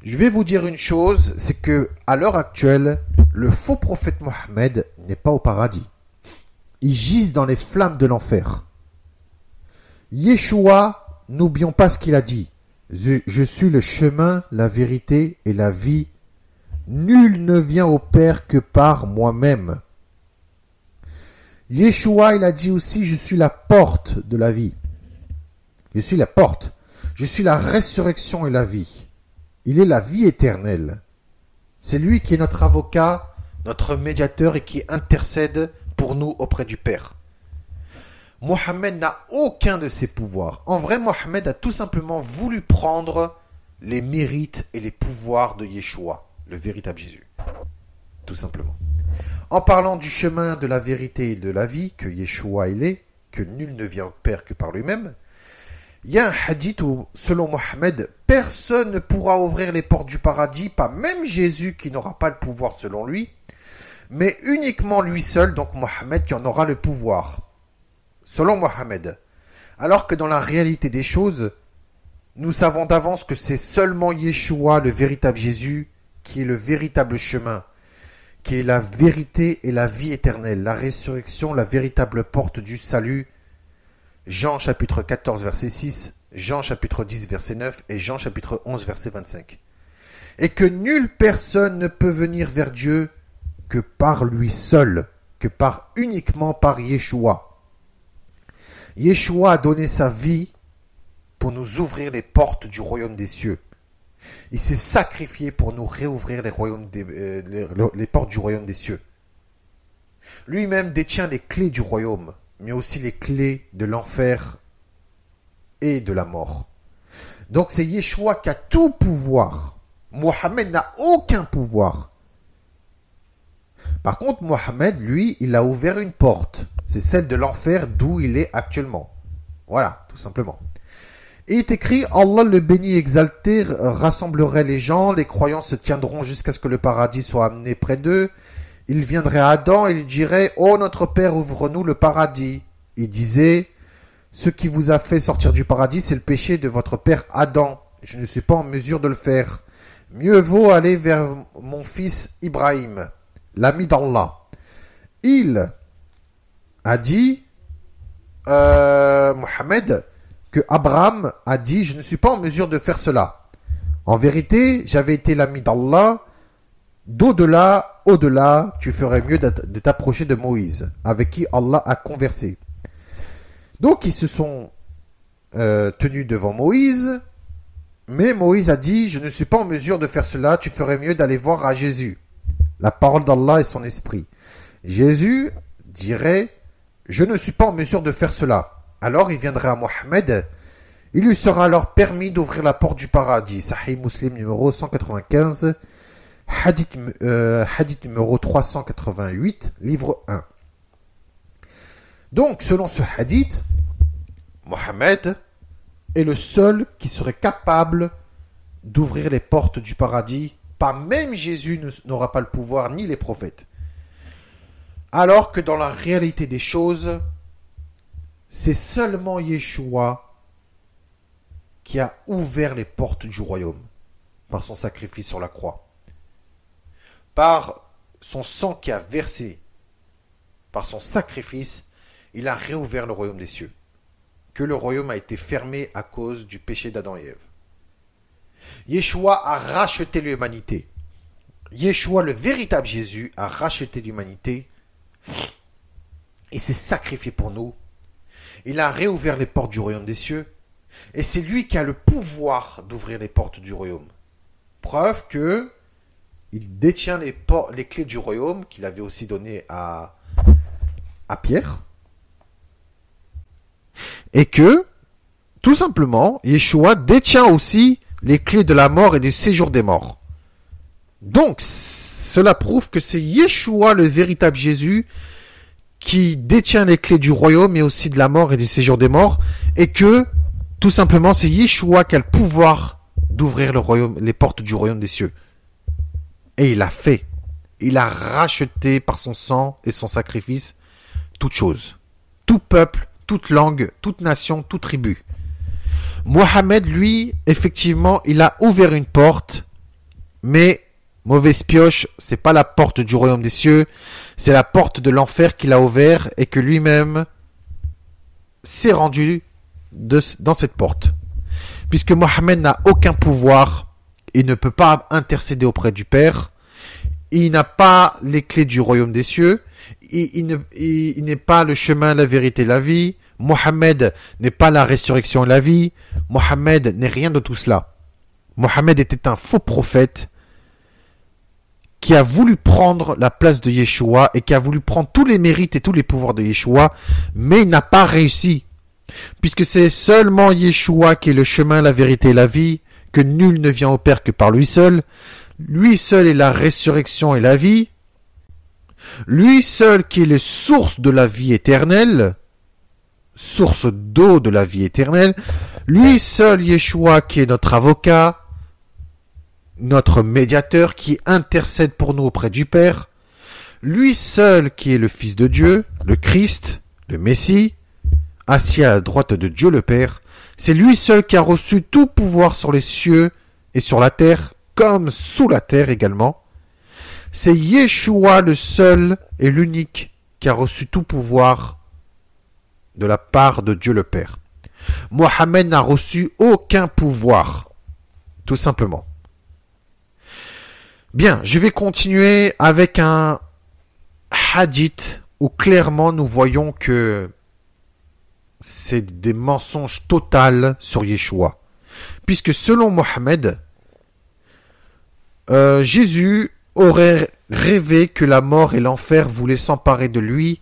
Je vais vous dire une chose, c'est que à l'heure actuelle, le faux prophète Mohammed n'est pas au paradis. Il gise dans les flammes de l'enfer. Yeshua, n'oublions pas ce qu'il a dit. Je suis le chemin, la vérité et la vie. Nul ne vient au Père que par moi-même. Yeshua, il a dit aussi, je suis la porte de la vie. Je suis la porte. Je suis la résurrection et la vie. Il est la vie éternelle. C'est lui qui est notre avocat, notre médiateur et qui intercède pour nous auprès du Père. Mohammed n'a aucun de ces pouvoirs. En vrai, Mohammed a tout simplement voulu prendre les mérites et les pouvoirs de Yeshua, le véritable Jésus. Tout simplement. En parlant du chemin de la vérité et de la vie, que Yeshua il est, que nul ne vient au Père que par lui-même, il y a un hadith où, selon Mohammed, personne ne pourra ouvrir les portes du paradis, pas même Jésus qui n'aura pas le pouvoir selon lui, mais uniquement lui seul, donc Mohammed, qui en aura le pouvoir. Selon Mohammed. Alors que dans la réalité des choses, nous savons d'avance que c'est seulement Yeshua, le véritable Jésus, qui est le véritable chemin, qui est la vérité et la vie éternelle, la résurrection, la véritable porte du salut. Jean chapitre 14 verset 6, Jean chapitre 10 verset 9 et Jean chapitre 11 verset 25. Et que nulle personne ne peut venir vers Dieu que par lui seul, que uniquement par Yeshua. Yeshua a donné sa vie pour nous ouvrir les portes du royaume des cieux. Il s'est sacrifié pour nous réouvrir les portes du royaume des cieux. Lui-même détient les clés du royaume, mais aussi les clés de l'enfer et de la mort. Donc c'est Yeshua qui a tout pouvoir. Mohammed n'a aucun pouvoir. Par contre, Mohammed, lui, il a ouvert une porte. C'est celle de l'enfer d'où il est actuellement. Voilà, tout simplement. Et il est écrit, Allah le béni exalté rassemblerait les gens, les croyants se tiendront jusqu'à ce que le paradis soit amené près d'eux. Il viendrait à Adam et il dirait, ô notre Père, ouvre-nous le paradis. Il disait, ce qui vous a fait sortir du paradis, c'est le péché de votre père Adam. Je ne suis pas en mesure de le faire. Mieux vaut aller vers mon fils Ibrahim, l'ami d'Allah. Il a dit, Mohammed, que Abraham a dit, je ne suis pas en mesure de faire cela. En vérité, j'avais été l'ami d'Allah. D'au-delà, au-delà, tu ferais mieux de t'approcher de Moïse, avec qui Allah a conversé. Donc, ils se sont tenus devant Moïse, mais Moïse a dit, je ne suis pas en mesure de faire cela, tu ferais mieux d'aller voir à Jésus. La parole d'Allah et son esprit. Jésus dirait, je ne suis pas en mesure de faire cela. Alors il viendrait à Mohammed, il lui sera alors permis d'ouvrir la porte du paradis. Sahih Muslim numéro 195, hadith numéro 388, livre 1. Donc selon ce hadith, Mohammed est le seul qui serait capable d'ouvrir les portes du paradis. Pas même Jésus n'aura pas le pouvoir, ni les prophètes. Alors que dans la réalité des choses, c'est seulement Yeshua qui a ouvert les portes du royaume par son sacrifice sur la croix. Par son sang qui a versé, par son sacrifice, il a réouvert le royaume des cieux. Que le royaume a été fermé à cause du péché d'Adam et Ève. Yeshua a racheté l'humanité. Yeshua, le véritable Jésus, a racheté l'humanité et s'est sacrifié pour nous. Il a réouvert les portes du royaume des cieux et c'est lui qui a le pouvoir d'ouvrir les portes du royaume. Preuve que il détient les clés du royaume qu'il avait aussi donné à Pierre. Et que, tout simplement, Yeshua détient aussi les clés de la mort et du séjour des morts. Donc, cela prouve que c'est Yeshua, le véritable Jésus, qui détient les clés du royaume et aussi de la mort et du séjour des morts, et que, tout simplement, c'est Yeshua qui a le pouvoir d'ouvrir les portes du royaume des cieux. Et il l'a fait. Il a racheté par son sang et son sacrifice toute chose. Tout peuple, toute langue, toute nation, toute tribu. Mohammed, lui, effectivement, il a ouvert une porte, mais mauvaise pioche, c'est pas la porte du royaume des cieux, c'est la porte de l'enfer qu'il a ouvert et que lui-même s'est rendu dans cette porte. Puisque Mohammed n'a aucun pouvoir, il ne peut pas intercéder auprès du Père, il n'a pas les clés du royaume des cieux, il n'est pas le chemin, la vérité, la vie. Mohammed n'est pas la résurrection et la vie. Mohammed n'est rien de tout cela. Mohammed était un faux prophète qui a voulu prendre la place de Yeshua et qui a voulu prendre tous les mérites et tous les pouvoirs de Yeshua, mais il n'a pas réussi. Puisque c'est seulement Yeshua qui est le chemin, la vérité et la vie, que nul ne vient au Père que par lui seul. Lui seul est la résurrection et la vie. Lui seul qui est la source de la vie éternelle, source d'eau de la vie éternelle. Lui seul, Yeshua, qui est notre avocat, notre médiateur, qui intercède pour nous auprès du Père. Lui seul qui est le Fils de Dieu, le Christ, le Messie, assis à la droite de Dieu le Père. C'est lui seul qui a reçu tout pouvoir sur les cieux et sur la terre, comme sous la terre également. C'est Yeshua le seul et l'unique qui a reçu tout pouvoir de la part de Dieu le Père. Mohammed n'a reçu aucun pouvoir, tout simplement. Bien, je vais continuer avec un hadith où clairement nous voyons que c'est des mensonges totaux sur Yeshua. Puisque selon Mohammed, Jésus aurait rêvé que la mort et l'enfer voulaient s'emparer de lui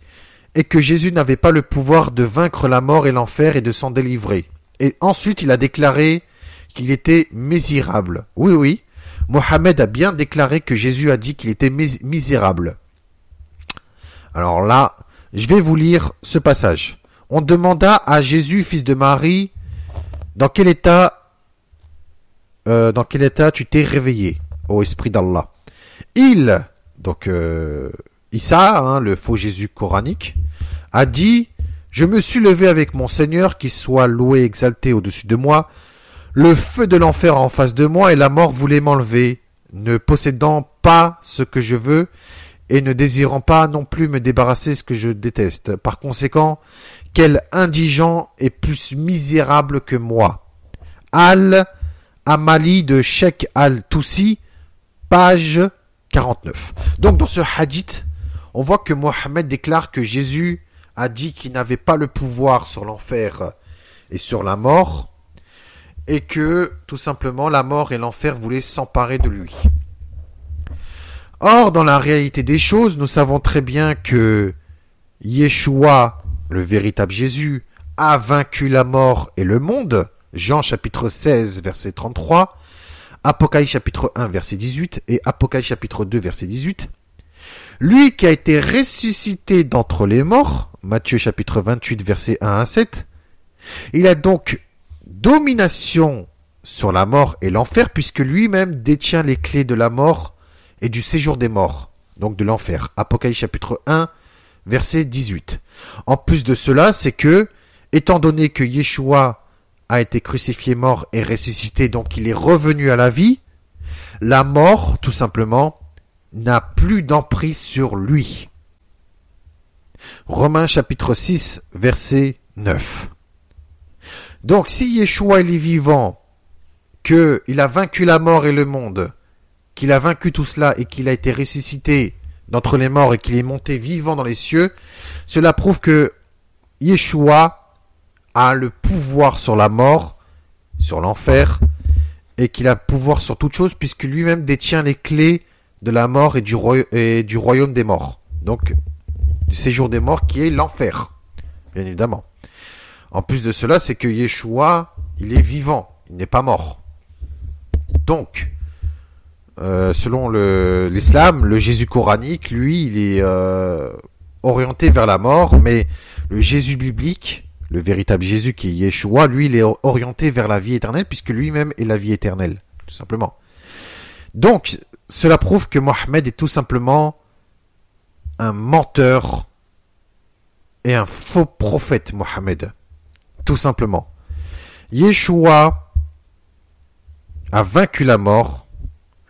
et que Jésus n'avait pas le pouvoir de vaincre la mort et l'enfer et de s'en délivrer. Et ensuite, il a déclaré qu'il était misérable. Oui, oui, Mohammed a bien déclaré que Jésus a dit qu'il était misérable. Alors là, je vais vous lire ce passage. On demanda à Jésus, fils de Marie, dans quel état tu t'es réveillé, ô Esprit d'Allah. Il, donc Issa, le faux Jésus coranique, a dit, je me suis levé avec mon Seigneur, qui soit loué et exalté au-dessus de moi. Le feu de l'enfer en face de moi et la mort voulaient m'enlever, ne possédant pas ce que je veux et ne désirant pas non plus me débarrasser de ce que je déteste. Par conséquent, quel indigent est plus misérable que moi. Al-Amali de Sheikh Al-Toussi, page 49. Donc dans ce hadith, on voit que Mohammed déclare que Jésus a dit qu'il n'avait pas le pouvoir sur l'enfer et sur la mort, et que, tout simplement, la mort et l'enfer voulaient s'emparer de lui. Or, dans la réalité des choses, nous savons très bien que Yeshua, le véritable Jésus, a vaincu la mort et le monde. Jean chapitre 16, verset 33, Apocalypse chapitre 1, verset 18 et Apocalypse chapitre 2, verset 18. Lui qui a été ressuscité d'entre les morts, Matthieu chapitre 28, verset 1 à 7, il a donc domination sur la mort et l'enfer, puisque lui-même détient les clés de la mort et du séjour des morts, donc de l'enfer. Apocalypse chapitre 1, verset 18. En plus de cela, c'est que, étant donné que Yeshua a été crucifié, mort et ressuscité, donc il est revenu à la vie, la mort, tout simplement, n'a plus d'emprise sur lui. Romains chapitre 6, verset 9. Donc, si Yeshua il est vivant, qu'il a vaincu la mort et le monde, qu'il a vaincu tout cela et qu'il a été ressuscité d'entre les morts et qu'il est monté vivant dans les cieux, cela prouve que Yeshua a le pouvoir sur la mort, sur l'enfer, et qu'il a le pouvoir sur toute chose, puisque lui-même détient les clés de la mort et du royaume des morts. Donc, du séjour des morts qui est l'enfer, bien évidemment. En plus de cela, c'est que Yeshua, il est vivant, il n'est pas mort. Donc, selon l'islam, le Jésus coranique, lui, il est orienté vers la mort, mais le Jésus biblique, le véritable Jésus qui est Yeshua, lui, il est orienté vers la vie éternelle, puisque lui-même est la vie éternelle, tout simplement. Donc, cela prouve que Mohammed est tout simplement un menteur et un faux prophète, Mohammed. Tout simplement. Yeshua a vaincu la mort.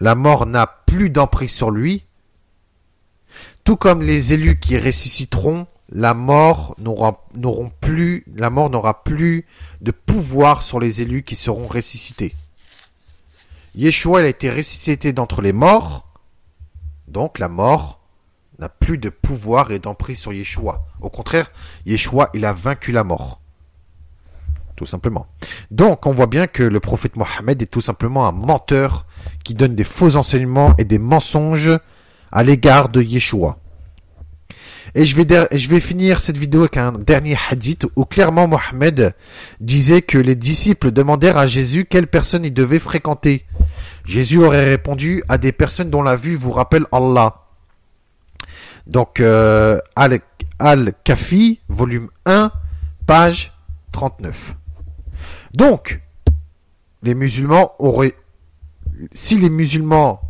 La mort n'a plus d'emprise sur lui. Tout comme les élus qui ressusciteront, la mort n'aura plus de pouvoir sur les élus qui seront ressuscités. Yeshua, il a été ressuscité d'entre les morts. Donc la mort n'a plus de pouvoir et d'emprise sur Yeshua. Au contraire, Yeshua, il a vaincu la mort. Tout simplement. Donc, on voit bien que le prophète Mohammed est tout simplement un menteur qui donne des faux enseignements et des mensonges à l'égard de Yeshua. Et je vais finir cette vidéo avec un dernier hadith où clairement Mohammed disait que les disciples demandèrent à Jésus quelle personne il devait fréquenter. Jésus aurait répondu à des personnes dont la vue vous rappelle Allah. Donc, Al-Kafi, volume 1, page 39. Donc, les musulmans auraient... Si les musulmans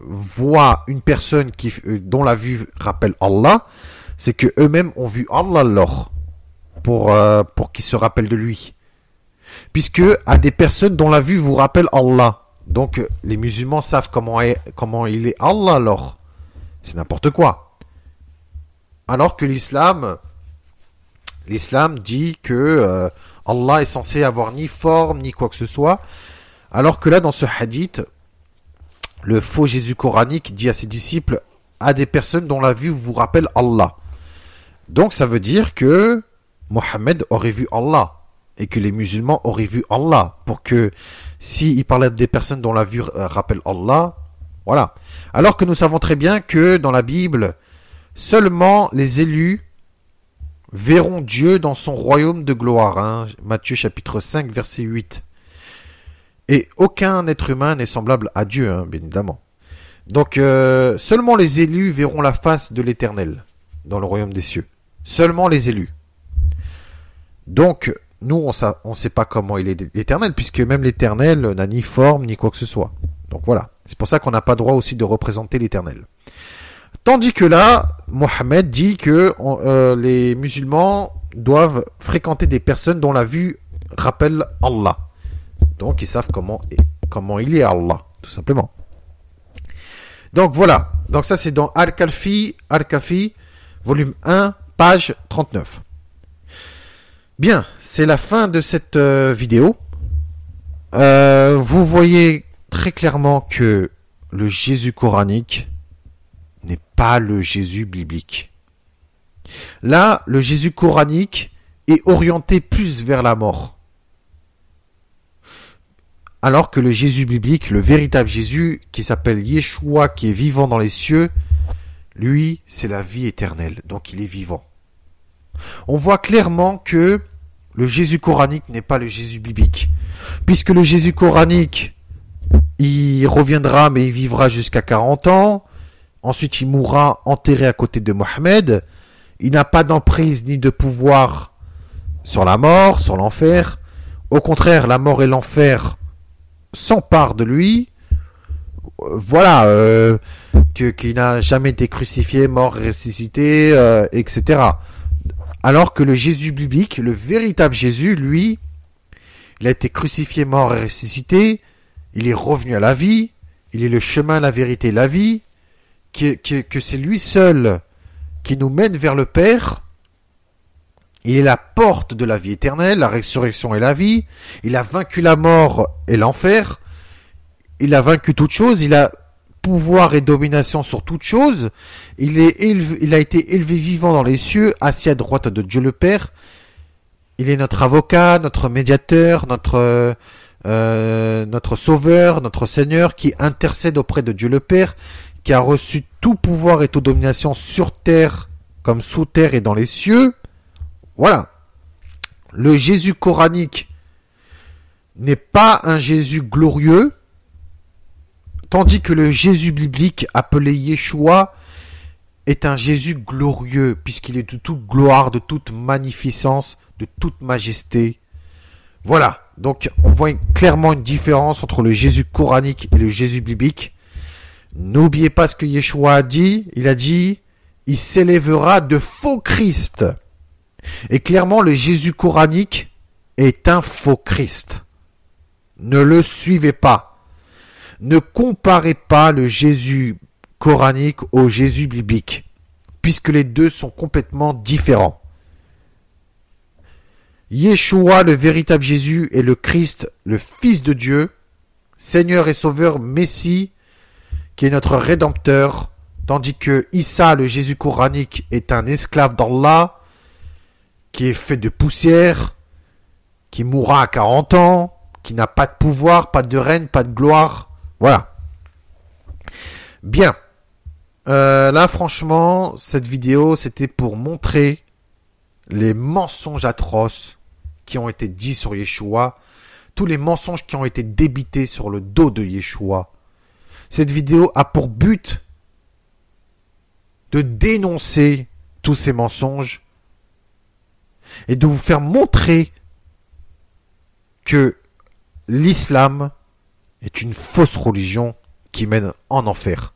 voient une personne dont la vue rappelle Allah, c'est que eux-mêmes ont vu Allah alors pour qu'ils se rappellent de lui. puisque à des personnes dont la vue vous rappelle Allah. Donc les musulmans savent comment il est Allah alors. C'est n'importe quoi. Alors que l'islam dit que Allah est censé avoir ni forme ni quoi que ce soit. Alors que là dans ce hadith, le faux Jésus coranique dit à ses disciples à des personnes dont la vue vous rappelle Allah. Donc ça veut dire que Mohammed aurait vu Allah et que les musulmans auraient vu Allah pour que s'il parlait des personnes dont la vue rappelle Allah, voilà. Alors que nous savons très bien que dans la Bible, seulement les élus verront Dieu dans son royaume de gloire. Hein. Matthieu chapitre 5 verset 8. Et aucun être humain n'est semblable à Dieu, hein, bien évidemment. Donc seulement les élus verront la face de l'Éternel dans le royaume des cieux. Seulement les élus. Donc nous on ne sait pas comment il est l'Éternel, puisque même l'Éternel n'a ni forme ni quoi que ce soit. Donc voilà. C'est pour ça qu'on n'a pas droit aussi de représenter l'Éternel. Tandis que là, Mohammed dit que les musulmans doivent fréquenter des personnes dont la vue rappelle Allah. Donc ils savent comment il est Allah, tout simplement. Donc voilà. Donc ça c'est dans Al-Kafi, volume 1, page 39. Bien, c'est la fin de cette vidéo. Vous voyez très clairement que le Jésus coranique n'est pas le Jésus biblique. Là, le Jésus coranique est orienté plus vers la mort. Alors que le Jésus biblique, le véritable Jésus, qui s'appelle Yeshua, qui est vivant dans les cieux, lui, c'est la vie éternelle. Donc il est vivant. On voit clairement que le Jésus coranique n'est pas le Jésus biblique. Puisque le Jésus coranique, il reviendra, mais il vivra jusqu'à 40 ans. Ensuite, il mourra enterré à côté de Mohammed. Il n'a pas d'emprise ni de pouvoir sur la mort, sur l'enfer. Au contraire, la mort et l'enfer s'emparent de lui. Voilà, qu'il n'a jamais été crucifié, mort, ressuscité, etc. Alors que le Jésus biblique, le véritable Jésus, lui, il a été crucifié, mort et ressuscité. Il est revenu à la vie. Il est le chemin, la vérité, la vie. Que c'est lui seul qui nous mène vers le Père. Il est la porte de la vie éternelle, la résurrection et la vie. Il a vaincu la mort et l'enfer. Il a vaincu toute chose. Il a pouvoir et domination sur toute chose. Il a été élevé vivant dans les cieux, assis à droite de Dieu le Père. Il est notre avocat, notre médiateur, notre sauveur, notre Seigneur, qui intercède auprès de Dieu le Père, qui a reçu tout pouvoir et toute domination sur terre, comme sous terre et dans les cieux. Voilà. Le Jésus coranique n'est pas un Jésus glorieux, tandis que le Jésus biblique, appelé Yeshua, est un Jésus glorieux, puisqu'il est de toute gloire, de toute magnificence, de toute majesté. Voilà. Donc, on voit clairement une différence entre le Jésus coranique et le Jésus biblique. N'oubliez pas ce que Yeshua a dit. Il a dit, il s'élèvera de faux Christ. Et clairement, le Jésus coranique est un faux Christ. Ne le suivez pas. Ne comparez pas le Jésus coranique au Jésus biblique, puisque les deux sont complètement différents. Yeshua, le véritable Jésus, est le Christ, le Fils de Dieu, Seigneur et Sauveur, Messie, qui est notre Rédempteur, tandis que Issa, le Jésus coranique, est un esclave d'Allah, qui est fait de poussière, qui mourra à 40 ans, qui n'a pas de pouvoir, pas de règne, pas de gloire. Voilà. Bien. Là, franchement, cette vidéo, c'était pour montrer les mensonges atroces qui ont été dits sur Yeshua, tous les mensonges qui ont été débités sur le dos de Yeshua. Cette vidéo a pour but de dénoncer tous ces mensonges et de vous faire montrer que l'islam est une fausse religion qui mène en enfer.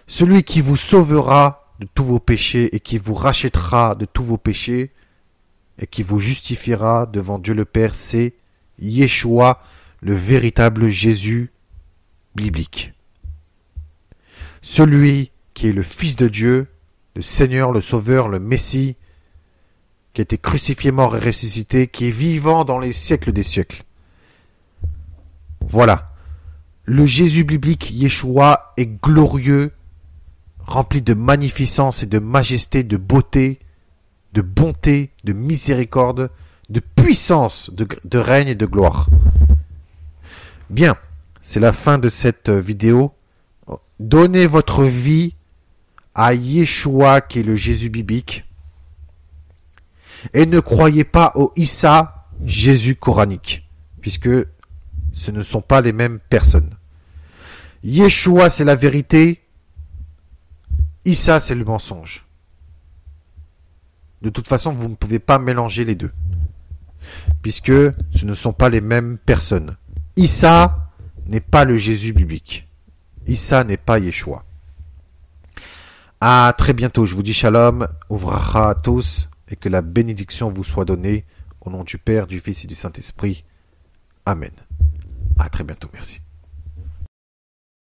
Celui qui vous sauvera de tous vos péchés et qui vous rachètera de tous vos péchés et qui vous justifiera devant Dieu le Père, c'est Yeshua, le véritable Jésus biblique. Celui qui est le Fils de Dieu, le Seigneur, le Sauveur, le Messie, qui a été crucifié, mort et ressuscité, qui est vivant dans les siècles des siècles. Voilà. Le Jésus biblique, Yeshua, est glorieux, rempli de magnificence et de majesté, de beauté, de bonté, de miséricorde, de puissance, de règne et de gloire. Bien, c'est la fin de cette vidéo. Donnez votre vie à Yeshua, qui est le Jésus biblique, et ne croyez pas au Issa, Jésus coranique, puisque ce ne sont pas les mêmes personnes. Yeshua, c'est la vérité. Issa, c'est le mensonge. De toute façon, vous ne pouvez pas mélanger les deux, puisque ce ne sont pas les mêmes personnes. Issa n'est pas le Jésus biblique. Issa n'est pas Yeshua. À très bientôt. Je vous dis shalom, ouvracha à tous, et que la bénédiction vous soit donnée au nom du Père, du Fils et du Saint-Esprit. Amen. À très bientôt. Merci.